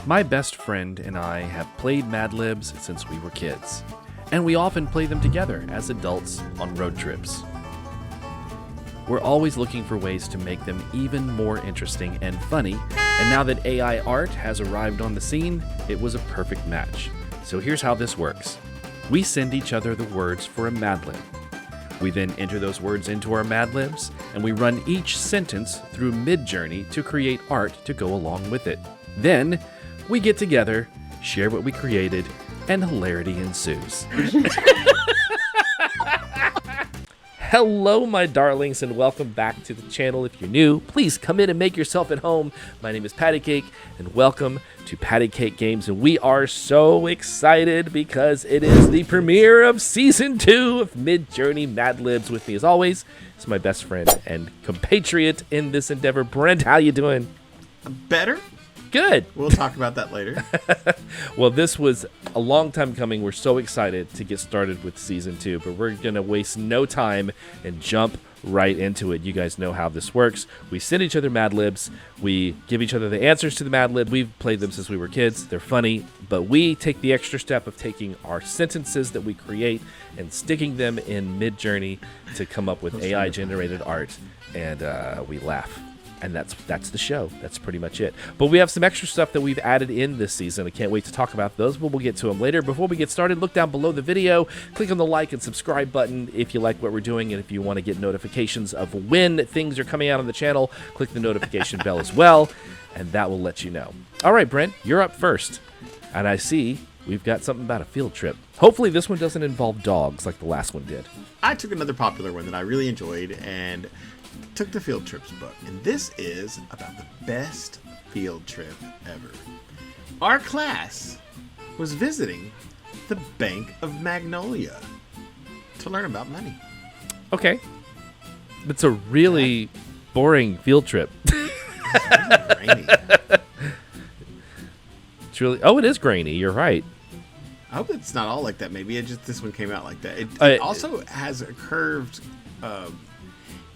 My best friend and I have played Madlibs since we were kids, and we often play them together as adults on road trips. We're always looking for ways to make them even more interesting and funny, and now that AI art has arrived on the scene, it was a perfect match. So here's how this works. We send each other the words for a Madlib. We then enter those words into our Madlibs, and we run each sentence through MidJourney to create art to go along with it. Then, we get together, share what we created, and hilarity ensues. Hello, my darlings, and welcome back to the channel. If you're new, please come in and make yourself at home. My name is Paddycake, and welcome to Paddycake Games. And we are so excited because it is the premiere of Season 2 of MidJourney Madlibs. With me, as always, is my best friend and compatriot in this endeavor, Brent. How you doing? Better? Good. We'll talk about that later. Well, this was a long time coming. We're so excited to get started with Season 2, but we're going to waste no time and jump right into it. You guys know how this works. We send each other Madlibs. We give each other the answers to the Madlib. We've played them since we were kids. They're funny, but we take the extra step of taking our sentences that we create and sticking them in MidJourney to come up with AI-generated art, and we laugh. And that's the show. That's pretty much it. But we have some extra stuff that we've added in this season. I can't wait to talk about those, but we'll get to them later. Before we get started, look down below the video. Click on the like and subscribe button if you like what we're doing. And if you want to get notifications of when things are coming out on the channel, click the notification bell as well, and that will let you know. All right, Brent, you're up first. And I see we've got something about a field trip. Hopefully this one doesn't involve dogs like the last one did. I took another popular one that I really enjoyed and took the field trips book, and this is about the best field trip ever. Our class was visiting the Bank of Magnolia to learn about money. Okay. It's a really boring field trip. It's really grainy. It's really, oh, it is grainy. You're right. I hope it's not all like that. Maybe it just this one came out like that. It also has a curved.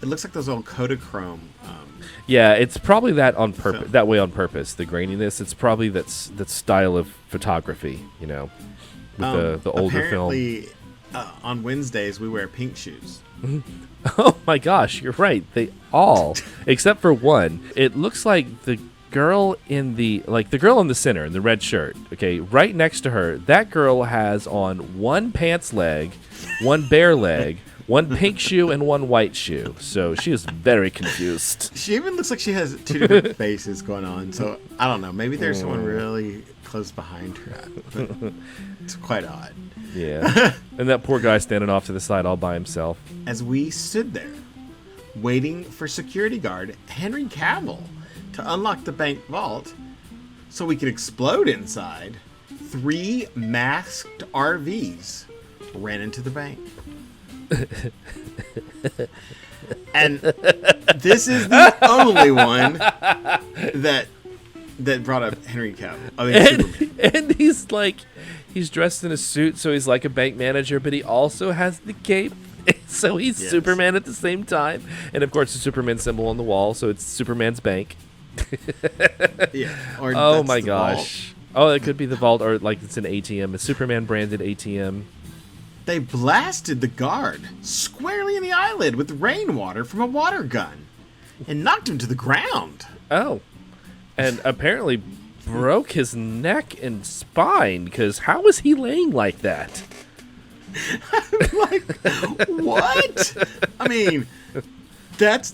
It looks like those old Kodachrome. Yeah, it's probably that on purpose. Film. That way on purpose. The graininess. It's probably that style of photography. You know, with the older film. Apparently, on Wednesdays we wear pink shoes. Oh my gosh, you're right. They all, except for one. It looks like the girl in the girl in the center in the red shirt. Okay, right next to her, that girl has on one pants leg, one bare leg. One pink shoe and one white shoe. So she is very confused. She even looks like she has two different faces going on. So I don't know. Maybe there's someone really close behind her. But it's quite odd. Yeah. And that poor guy standing off to the side all by himself. As we stood there, waiting for security guard Henry Cavill to unlock the bank vault so we could explode inside, 3 masked RVs ran into the bank. And this is the only one that brought up Henry Cavill. I mean, Superman. And he's dressed in a suit, so he's like a bank manager, but he also has the cape, so he's Yes. Superman at the same time. And of course, the Superman symbol on the wall, so it's Superman's bank. Yeah. Or Oh that's my the gosh! vault. Oh, it could be the vault, or like it's an ATM, a Superman branded ATM. They blasted the guard squarely in the eyelid with rainwater from a water gun and knocked him to the ground. Oh, and apparently broke his neck and spine, because how was he laying like that? Like, what? I mean, that's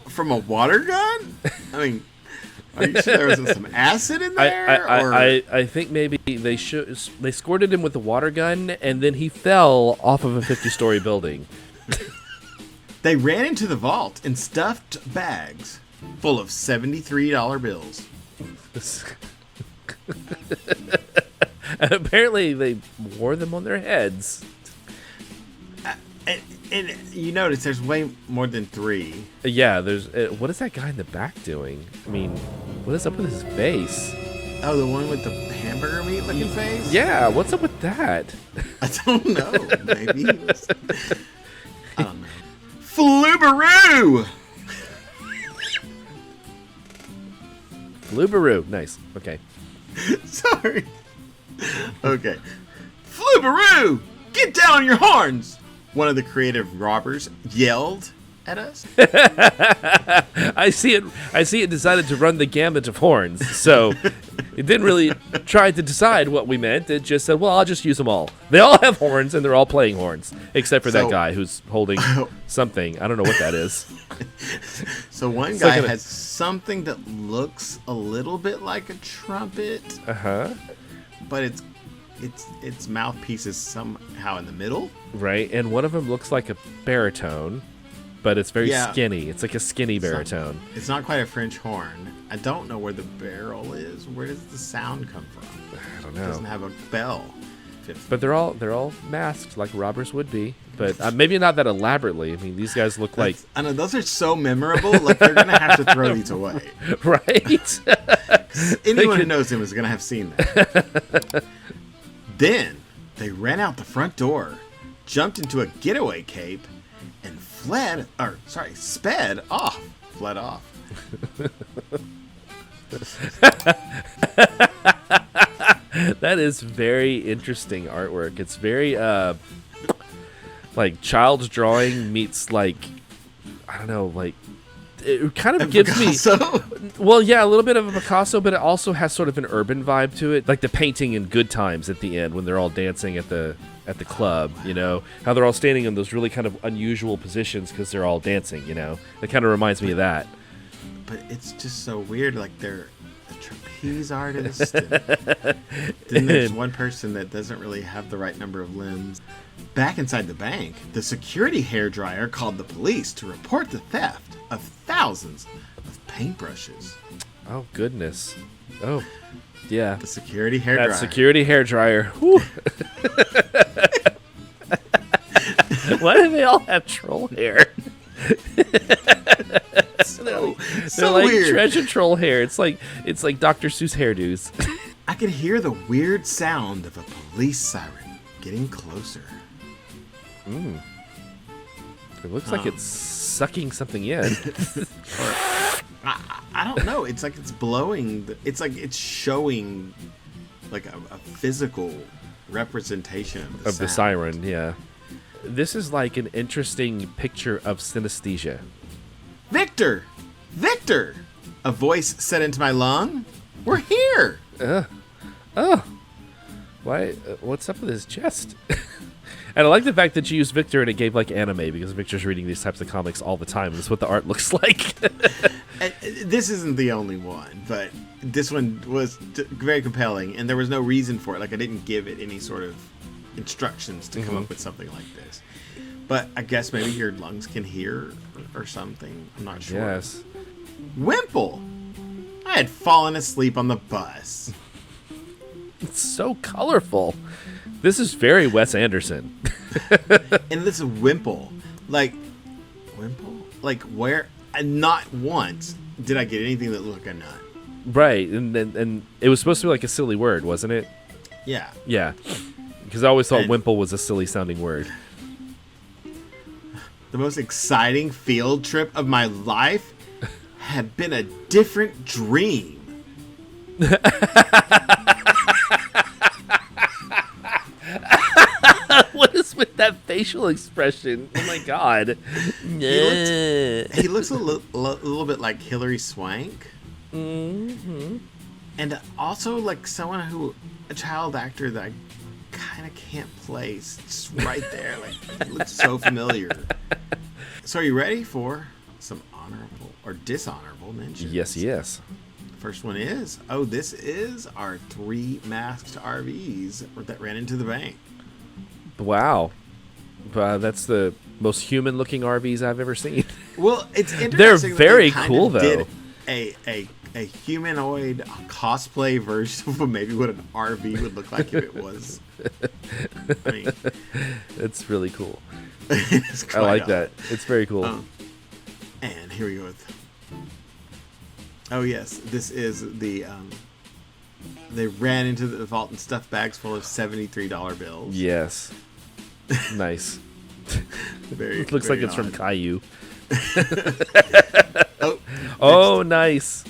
from a water gun? I mean, are you sure there was some acid in there? I think maybe they squirted him with a water gun, and then he fell off of a 50-story building. They ran into the vault in stuffed bags full of $73 bills. And apparently they wore them on their heads. And you notice there's way more than 3. Yeah, there's. What is that guy in the back doing? I mean, what is up with his face? Oh, the one with the hamburger meat looking face? Yeah, what's up with that? I don't know. Maybe. I don't know. Flubaroo! Flubaroo. Nice. Okay. Sorry. Okay. Floobaroo! Get down on your horns! One of the creative robbers yelled at us. I see it decided to run the gamut of horns. So it didn't really try to decide what we meant. It just said, well, I'll just use them all. They all have horns, and they're all playing horns. Except for that guy who's holding something. I don't know what that is. So one guy has something that looks a little bit like a trumpet. Uh-huh. But its mouthpiece is somehow in the middle. Right, and one of them looks like a baritone, but it's very skinny. It's like a skinny baritone. It's not quite a French horn. I don't know where the barrel is. Where does the sound come from? I don't know. It doesn't have a bell. But they're all masked like robbers would be. But maybe not that elaborately. I mean, these guys look like... I know, those are so memorable. Like, they're going to have to throw these away. Right? Anyone who knows him is going to have seen that. Then, they ran out the front door, jumped into a getaway cape, and sped off. Fled off. That is very interesting artwork. It's very like child's drawing meets like, I don't know, like it kind of gives Picasso? Well, yeah, a little bit of a Picasso, but it also has sort of an urban vibe to it, like the painting in Good Times at the end when they're all dancing at the club, you know, how they're all standing in those really kind of unusual positions because they're all dancing, you know. It kind of reminds me of that. But it's just so weird, like they're a trapeze artist. Then there's one person that doesn't really have the right number of limbs. Back inside the bank, the security hairdryer called the police to report the theft of thousands of paintbrushes. Oh, goodness. Oh, yeah. The security hairdryer. That security hairdryer. Why do they all have troll hair? So They're like weird. treasure troll hair. It's like Dr. Seuss hairdos. I could hear the weird sound of a police siren getting closer. It looks like it's sucking something in. I don't know. It's like it's blowing. It's like it's showing like a physical representation of the siren, yeah. This is like an interesting picture of synesthesia. Victor! Victor! A voice said into my lung. We're here! Why? What's up with his chest? And I like the fact that you used Victor and it gave like anime, because Victor's reading these types of comics all the time. That's what the art looks like. This isn't the only one, but this one was very compelling, and there was no reason for it. Like, I didn't give it any sort of instructions to come up with something like this. But I guess maybe your lungs can hear or something. I'm not sure. Yes. Wimple! I had fallen asleep on the bus. It's so colorful. This is very Wes Anderson. And this is Wimple. Like, where? Not once did I get anything that looked like a nut. Right, and it was supposed to be like a silly word, wasn't it? Yeah. Yeah. Because I always thought Wimple was a silly sounding word. The most exciting field trip of my life had been a different dream. What is with that facial expression? Oh my god. He looks a little bit like Hilary Swank. Mm-hmm. And also like a child actor that I kind of can't place. It's right there. Like, it looks so familiar. So are you ready for some honorable or dishonorable mentions? Yes. First one is, this is our 3 masked RVs that ran into the bank. Wow. That's the most human-looking RVs I've ever seen. Well, it's interesting. They're very cool, though. Did a humanoid cosplay version of maybe what an RV would look like if it was. I mean, it's really cool. It's I like that. It's very cool. And here we go with. Oh yes, this is the. They ran into the vault and stuffed bags full of $73 bills. Yes. Nice. Very. Looks very like it's odd. from Caillou. Oh, nice.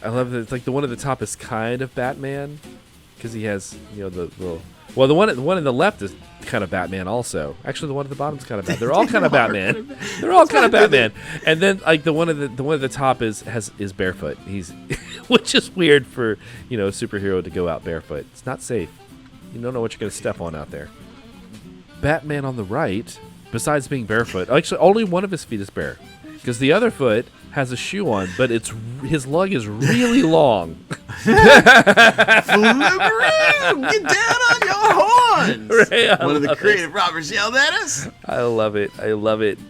I love that. It's like the one at the top is kind of Batman because he has, the little. Well, the one on the left is kind of Batman also. Actually, the one at the bottom is kind of Batman. They're all kind of Batman. They're all kind of Batman. And then like the one at the top is barefoot. He's which is weird for, a superhero to go out barefoot. It's not safe. You don't know what you're going to step on out there. Batman on the right, besides being barefoot, actually only one of his feet is bare. Because the other foot has a shoe on, but his lug is really long. Flip around! Get down on your horns! Right, one of the creative robbers yelled at us. I love it.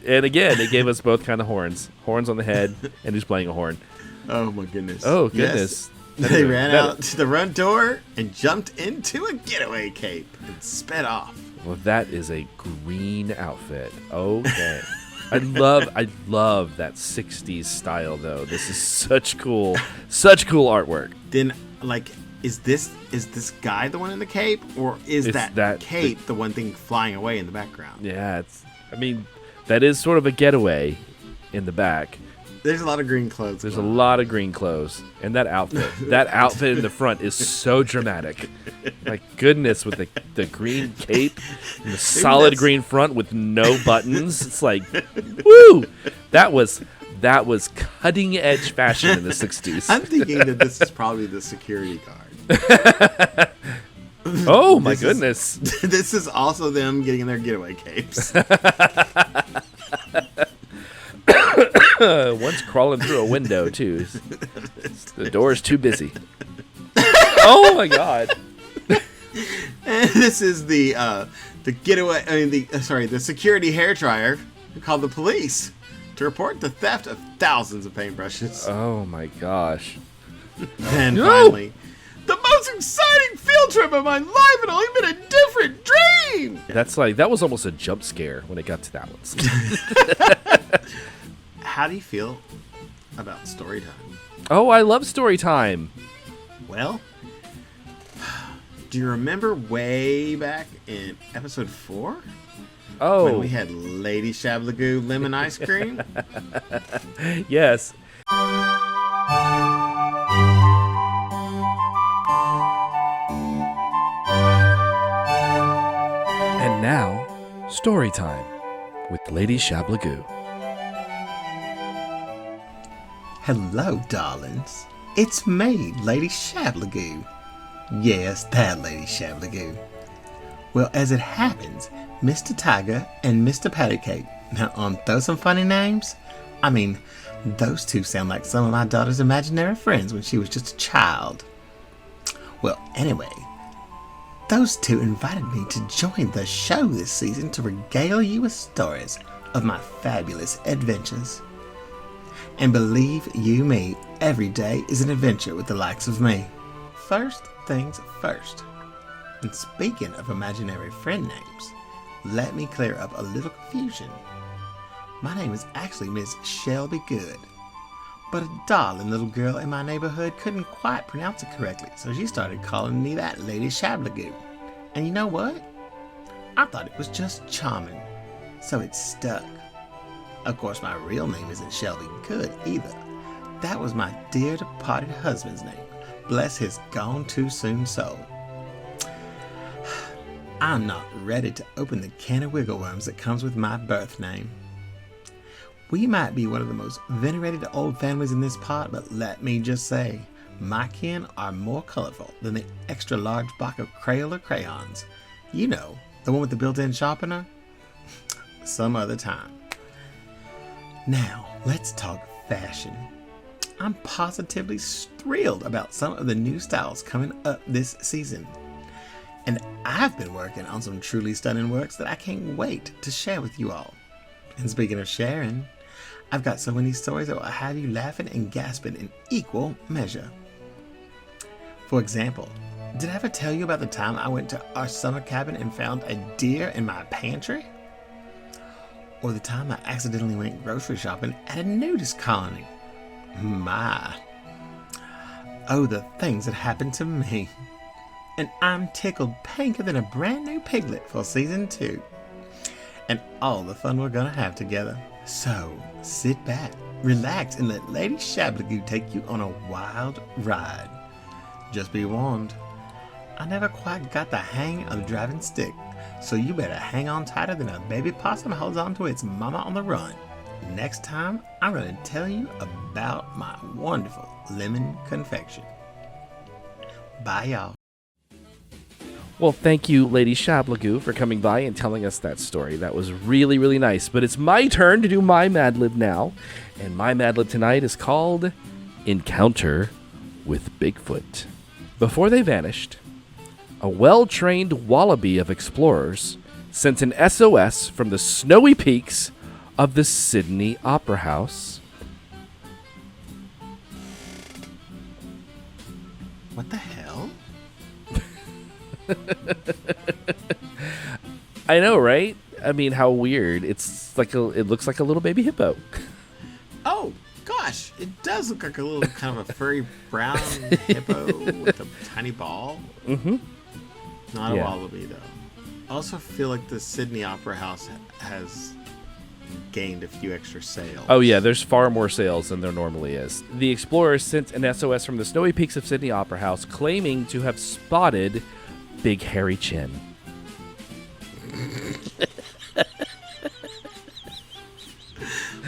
And again, they gave us both kind of horns. Horns on the head, and who's playing a horn. Oh, my goodness. Oh, goodness. Yes. They ran out to the front door and jumped into a getaway cape and sped off. Well, that is a green outfit. Okay. I love that 60s style though. This is such cool artwork. Then is this guy the one in the cape, or is that cape the one thing flying away in the background? Yeah, that is sort of a getaway in the back. There's a lot of green clothes. There's a lot of green clothes. And that outfit in the front is so dramatic. My goodness, with the green cape and the solid green front with no buttons. It's like, woo! That was cutting edge fashion in the 60s. I'm thinking that this is probably the security guard. Oh my goodness. This is also them getting in their getaway capes. One's crawling through a window too. The door is too busy. Oh my god! And this is the getaway. I mean, the security hair dryer who called the police to report the theft of thousands of paintbrushes. Oh my gosh! And finally, the most exciting field trip of my life had only been a different dream. That was almost a jump scare when it got to that one. How do you feel about Storytime? Oh, I love Storytime. Well, do you remember way back in episode 4? Oh. When we had Lady Shablagoo lemon ice cream? Yes. And now, Storytime with Lady Shablagoo. Hello, darlings. It's me, Lady Shablagoo. Yes, that Lady Shablagoo. Well, as it happens, Mr. Tygrr and Mr. Paddycake. Now, aren't those some funny names? I mean, those two sound like some of my daughter's imaginary friends when she was just a child. Well, anyway, those two invited me to join the show this season to regale you with stories of my fabulous adventures. And believe you me, every day is an adventure with the likes of me. First things first. And speaking of imaginary friend names, let me clear up a little confusion. My name is actually Miss Shelby Good. But a darling little girl in my neighborhood couldn't quite pronounce it correctly, so she started calling me that Lady Shablagoo. And you know what? I thought it was just charming. So it stuck. Of course, my real name isn't Shelby Good either. That was my dear departed husband's name. Bless his gone too soon soul. I'm not ready to open the can of wiggle worms that comes with my birth name. We might be one of the most venerated old families in this part, but let me just say, my kin are more colorful than the extra large box of Crayola crayons. You know, the one with the built-in sharpener? Some other time. Now, let's talk fashion. I'm positively thrilled about some of the new styles coming up this season. And I've been working on some truly stunning works that I can't wait to share with you all. And speaking of sharing, I've got so many stories that will have you laughing and gasping in equal measure. For example, did I ever tell you about the time I went to our summer cabin and found a deer in my pantry? Or the time I accidentally went grocery shopping at a nudist colony? My. Oh, the things that happened to me. And I'm tickled pinker than a brand new piglet for season 2. And all the fun we're gonna have together. So, sit back, relax, and let Lady Shablagoo take you on a wild ride. Just be warned, I never quite got the hang of the driving stick, so you better hang on tighter than a baby possum holds on to its mama on the run. Next time, I'm going to tell you about my wonderful lemon confection. Bye, y'all. Well, thank you, Lady Shablagoo, for coming by and telling us that story. That was really, really nice. But it's my turn to do my Madlib now. And my Madlib tonight is called Encounter with Bigfoot. Before they vanished, a well-trained wallaby of explorers sent an SOS from the snowy peaks of the Sydney Opera House. What the hell? I know, right? I mean, how weird. It looks like a little baby hippo. Oh, gosh. It does look like a little kind of a furry brown hippo with a tiny ball. Mm-hmm. Not a wallaby, though. I also feel like the Sydney Opera House has gained a few extra sails. Oh, yeah, there's far more sails than there normally is. The explorers sent an SOS from the snowy peaks of Sydney Opera House claiming to have spotted Big Hairy Chin.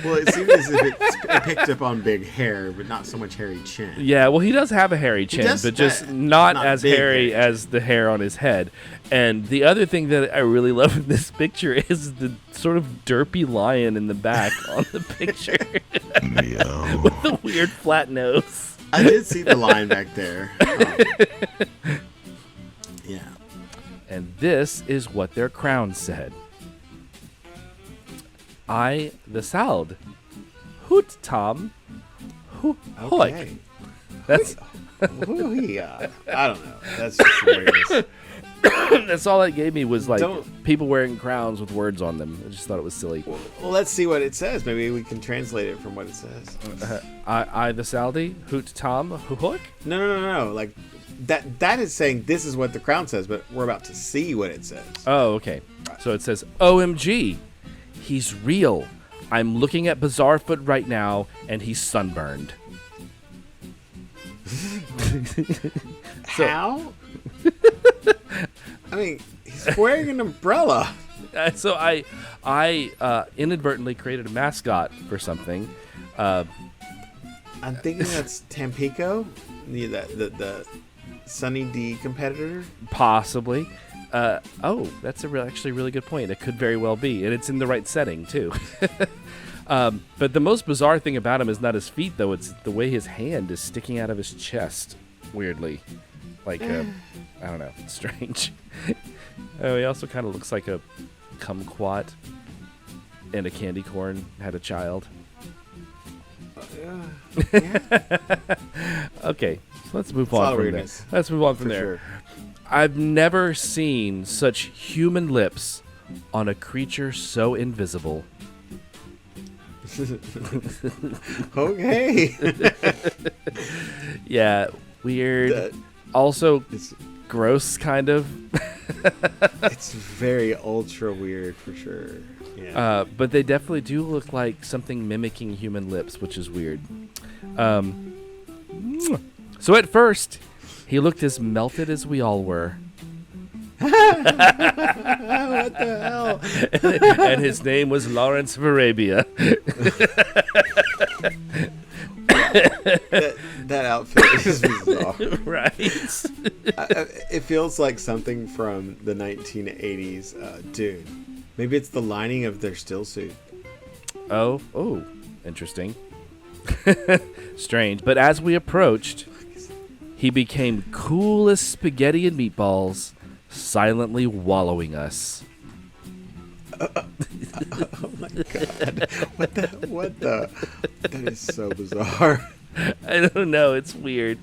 Well, it seems as if it picked up on big hair, but not so much hairy chin. Yeah, well, he does have a hairy chin, but just not as hairy hair. as the hair on his head. And the other thing that I really love in this picture is the sort of derpy lion in the back on the picture. With the weird flat nose. I did see the lion back there. Yeah. And this is what their crown said. I, the Sald. Hoot Tom. Hoik. Okay. That's I don't know. That's just hilarious. that's all that gave me was like people wearing crowns with words on them. I just thought it was silly. Well, let's see what it says. Maybe we can translate it from what it says. I the Saldi. Hoot Tom. Hoik. No. Like that is saying this is what the crown says, but we're about to see what it says. Oh, okay. So it says, OMG. He's real. I'm looking at Bizarrefoot right now, and he's sunburned. How? I mean, he's wearing an umbrella. So I inadvertently created a mascot for something. I'm thinking that's Tampico, the Sunny D competitor. Possibly. That's actually a really good point. It could very well be, and it's in the right setting too. But the most bizarre thing about him is not his feet, though. It's the way his hand is sticking out of his chest, weirdly. Like, I don't know, it's strange. Oh, he also kind of looks like a kumquat and a candy corn had a child. Okay, so let's move on from there. Let's move on from there. Sure. I've never seen such human lips on a creature so invisible. Okay. Yeah, weird. Also, gross, kind of. It's very ultra weird for sure. Yeah. But they definitely do look like something mimicking human lips, which is weird. So at first, he looked as melted as we all were. What the hell? And his name was Lawrence of Arabia. That outfit is bizarre. Right. It feels like something from the 1980s Dune. Maybe it's the lining of their still suit. Oh, interesting. Strange. But as we approached, he became cool as spaghetti and meatballs, silently wallowing us. Oh my god. What the? That is so bizarre. I don't know. It's weird.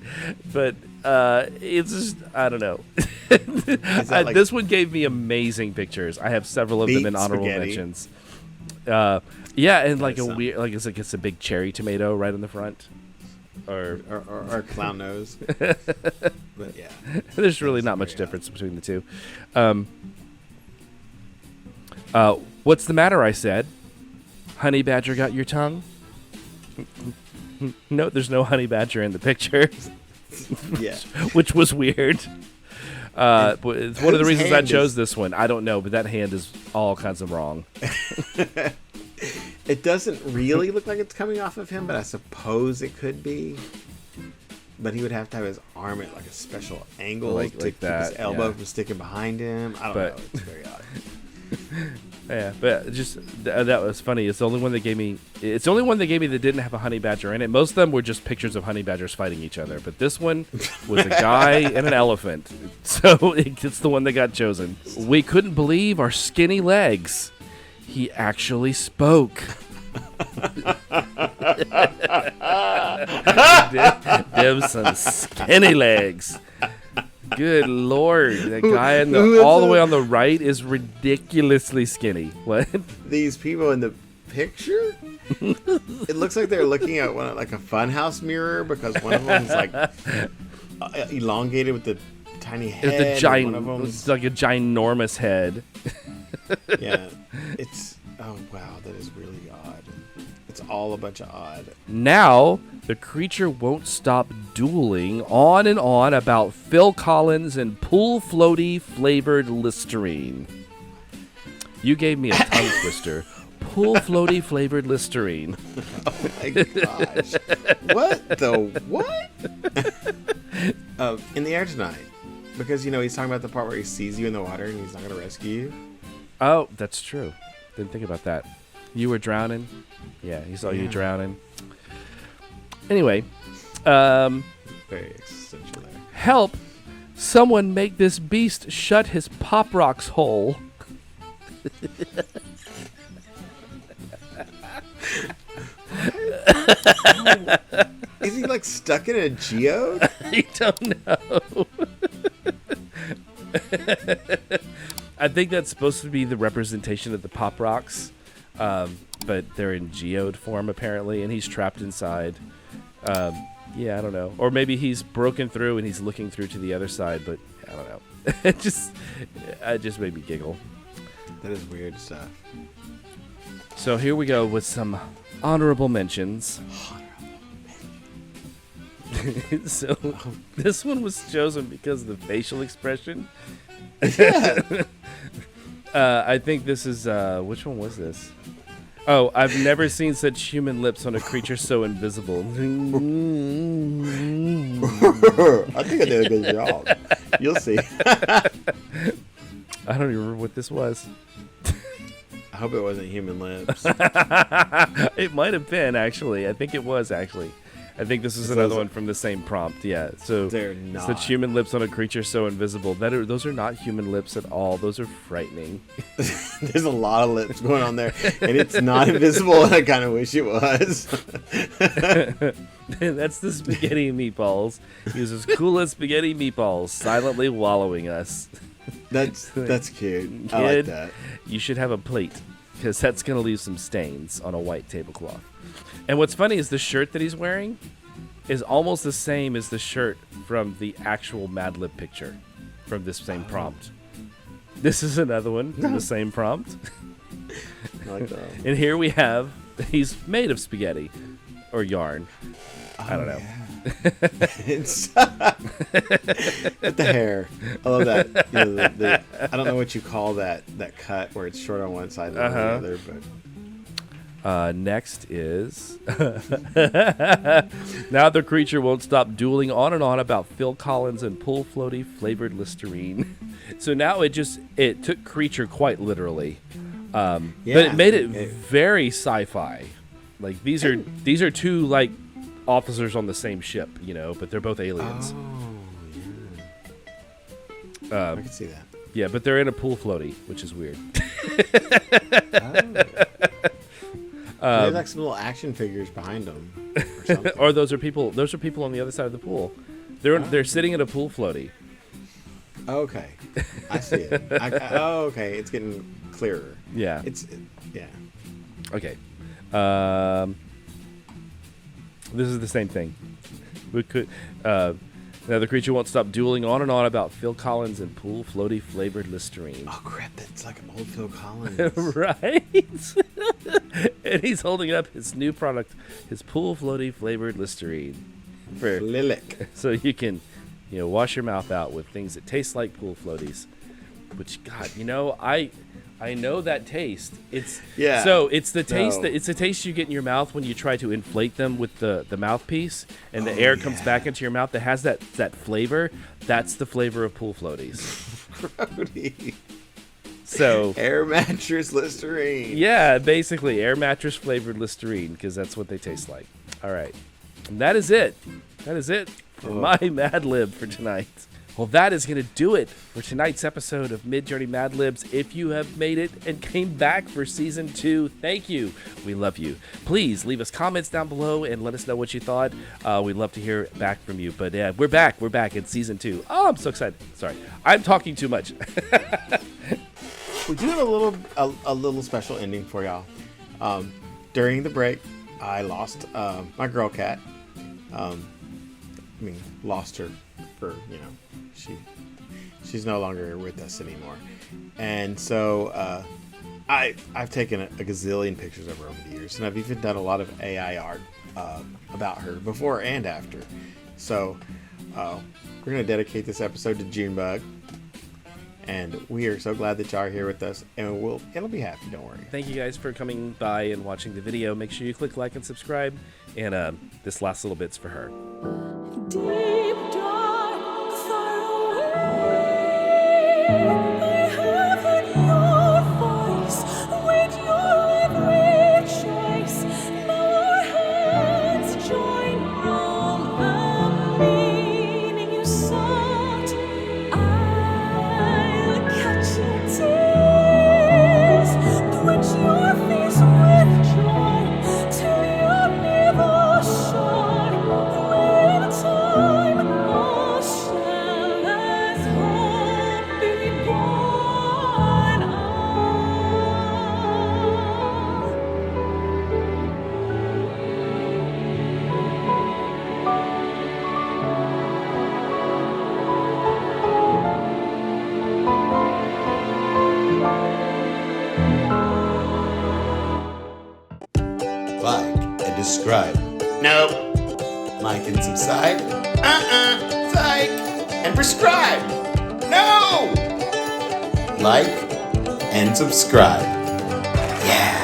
But it's just, I don't know. This one gave me amazing pictures. I have several of them in honorable mentions. Yeah, and like a weird, like it's a big cherry tomato right on the front. Or clown nose. But yeah. There's really not much difference between the two. What's the matter? I said. Honey badger got your tongue? No, there's no honey badger in the picture. Yeah. Which was weird. But it's one of the reasons I chose is... this one. I don't know, but that hand is all kinds of wrong. It doesn't really look like it's coming off of him, but I suppose it could be. But he would have to have his arm at like a special angle to keep his elbow from sticking behind him. I don't know. It's very odd. Yeah, but just that was funny. It's the only one they gave me. It's the only one they gave me that didn't have a honey badger in it. Most of them were just pictures of honey badgers fighting each other. But this one was a guy and an elephant, so it's the one that got chosen. We couldn't believe our skinny legs. He actually spoke. Them some skinny legs. Good Lord, that guy all the way on the right is ridiculously skinny. What? These people in the picture? It looks like they're looking at one like a funhouse mirror because one of them is like elongated with the tiny head. It's like a ginormous head. Yeah, it's wow, that is really odd. It's all a bunch of odd. Now the creature won't stop dueling on and on about Phil Collins and pool floaty flavored Listerine. You gave me a tongue twister. Pool floaty flavored Listerine. Oh my gosh. What the what? In the air tonight. Because, he's talking about the part where he sees you in the water and he's not going to rescue you. Oh, that's true. Didn't think about that. You were drowning? Yeah, he saw you drowning. Anyway, very existential there. Help! Someone make this beast shut his Pop Rocks hole. Is he like stuck in a geode? I don't know. I think that's supposed to be the representation of the Pop Rocks, but they're in geode form apparently, and he's trapped inside. Yeah, I don't know. Or maybe he's broken through and he's looking through to the other side, but I don't know. It just made me giggle. That is weird stuff. So here we go with some honorable mentions. So this one was chosen because of the facial expression. Yeah. I think this is which one was this? Oh, I've never seen such human lips on a creature so invisible. I think I did a good job. You'll see. I don't even remember what this was. I hope it wasn't human lips. It might have been, actually. I think it was, actually. I think this is another one from the same prompt. Yeah. So they're not. Such human lips on a creature so invisible. Those are not human lips at all. Those are frightening. There's a lot of lips going on there, and it's not invisible, and I kind of wish it was. That's the spaghetti and meatballs. He uses coolest spaghetti meatballs, silently wallowing us. That's cute. Kid, I like that. You should have a plate, because that's going to leave some stains on a white tablecloth. And what's funny is the shirt that he's wearing is almost the same as the shirt from the actual Madlib picture from this same prompt. This is another one from the same prompt. I like that. And here we have, he's made of spaghetti or yarn. I don't know. Yeah. It's with the hair. I love that. I don't know what you call that cut where it's short on one side and on the other, but. Next is now the creature won't stop dueling on and on about Phil Collins and pool floaty flavored Listerine. So now it took creature quite literally, but it made it very sci-fi. Like these are two like officers on the same ship, but they're both aliens. Oh, yeah. I can see that. Yeah, but they're in a pool floaty, which is weird. There's like some little action figures behind them, or something. Or those are people. Those are people on the other side of the pool. They're sitting in a pool floaty. Okay, I see it. Okay, it's getting clearer. Yeah. Yeah. Okay. This is the same thing. We could. Now the creature won't stop dueling on and on about Phil Collins and pool floaty flavored Listerine. Oh crap! That's like an old Phil Collins, right? And he's holding up his new product, his Pool Floaty flavored Listerine. Lilac. So you can, wash your mouth out with things that taste like pool floaties. Which, God, I know that taste. So it's the taste it's the taste you get in your mouth when you try to inflate them with the mouthpiece, and the air comes back into your mouth that has that flavor. That's the flavor of pool floaties. Floaty. So air mattress Listerine. Yeah, basically air mattress flavored Listerine, because that's what they taste like. All right, and that is it. That is it for my Madlib for tonight. Well, that is going to do it for tonight's episode of MidJourney Madlibs. If you have made it and came back for Season 2, thank you. We love you. Please leave us comments down below and let us know what you thought. We'd love to hear back from you. But we're back. We're back in Season 2. Oh, I'm so excited. Sorry. I'm talking too much. We do have a little special ending for y'all. During the break, I lost my girl cat. Lost her for, she's no longer with us anymore. And so I've taken a gazillion pictures of her over the years, and I've even done a lot of AI art about her before and after. So we're going to dedicate this episode to Junebug. And we are so glad that y'all are here with us, and it'll be happy, don't worry. Thank you guys for coming by and watching the video. Make sure you click like and subscribe, and this last little bit's for her. Deep, dark, far away, I have heard your voice with your every choice. Now our hands join on the meaning you sought. I'll catch your tears, quench your fears with joy, till you're never sure. When time all shall as hope be born Like and describe. Nope. Like and subscribe. Like and prescribe. No. Like and subscribe. Yeah.